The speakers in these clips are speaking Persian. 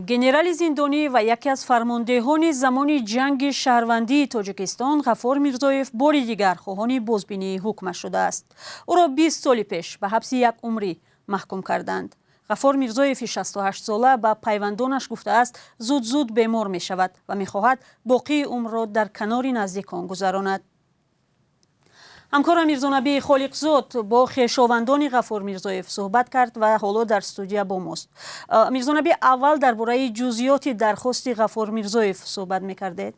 گنرال زندانی و یکی از فرماندهان زمان جنگ شهروندی تاجیکستان غفار میرزایف بار دیگر خواهان بازبینی حکم شده است. او را 20 سال پیش به حبس یک عمری محکوم کردند. غفار میرزایف 68 ساله به پیوندانش گفته است زود بیمار می شود و می خواهد باقی عمر را در کنار نزدیکان گذراند. همکارم میرزانبی خالقزاد با خویشاوندان غفار میرزایف صحبت کرد و حالا در استودیو با ماست. میرزانبی، اول درباره جزئیات درخواست غفار میرزایف صحبت میکردید.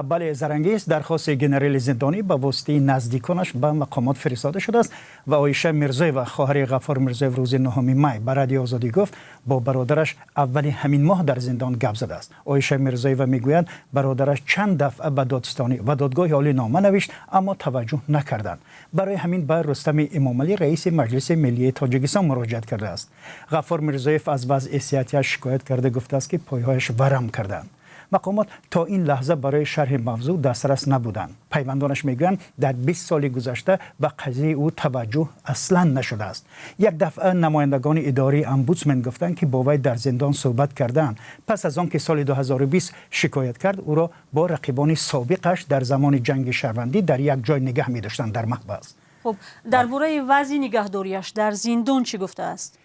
بله، زرنگیست درخواست گنرال زندانی به واسطه نزدیکانش به مقامات فرستاده شده است و عایشه میرزایف و خواهر غفار میرزایف روز 9 می به رادیو آزادی گفت با برادرش اول همین ماه در زندان گپ زده است. عایشه میرزایف میگوید برادرش چند دفعه به دادستانی و دادگاه عالی نامه نوشت اما توجه نکردند. برای همین به رستم امامعلی رئیس مجلس ملی تاجیکستان مراجعه کرده است. غفار میرزایف از وضع صحتیش شکایت کرده گفته است که پایهایش ورم کردند. مقامات تا این لحظه برای شرح موضوع دسترس نبودند. پیوندانش میگویند در 20 سال گذشته به قضیه او توجه اصلا نشده است. یک دفعه نمایندگان اداره امبودسمن گفتند که با وی در زندان صحبت کردند. پس از آن که سال 2020 شکایت کرد او را با رقیبان سابقش در زمان جنگ شهروندی در یک جای نگه می داشتند در محبس. خب درباره وضع نگهداریش در زندان چی گفته است؟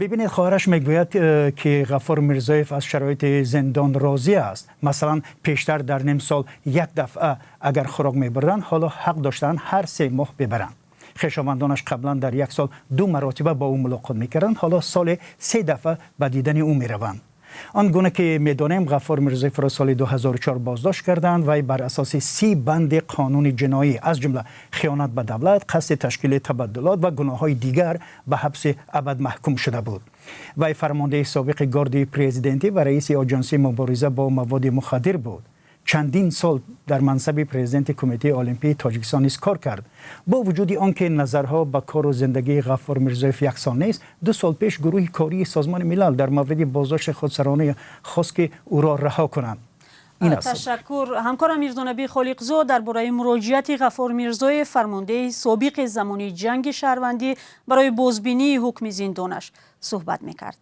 ببینید، خواهرش میگوید که غفار میرزایف از شرایط زندان راضی است. مثلا پیشتر در نیم سال یک دفعه اگر خوراک میبردن حالا حق داشتن هر 3 ماه ببرن. خویشاوندانش قبلا در یک سال 2 مرتبه با او ملاقات میکردند، حالا سال 3 دفعه به دیدن او میروند. آنگونه که میدانیم غفار میرزایف را سال 2004 بازداشت کردند و بر اساس 30 بند قانون جنایی از جمله خیانت به دولت، قصد تشکیل تبدلات و گناه‌های دیگر به حبس ابد محکوم شده بود. وی فرمانده سابق گارد پرزیدنتی و رئیس آژانس مبارزه با مواد مخدر بود. چندین سال در منصب پرزیدنت کمیته المپی تاجیکستان نیز کار کرد. با وجود آنکه نظرها به کار و زندگی غفار میرزایف یکسان نیست، 2 سال پیش گروه کاری سازمان ملل در مورد بازداشت خودسرانه خواست که او را رها کنند. تشکر. همکارم میرزانبی خالقزاد درباره مراجعت غفار میرزایف فرمانده سابق زمانی جنگ شهروندی برای بازبینی حکم زندانش صحبت میکرد.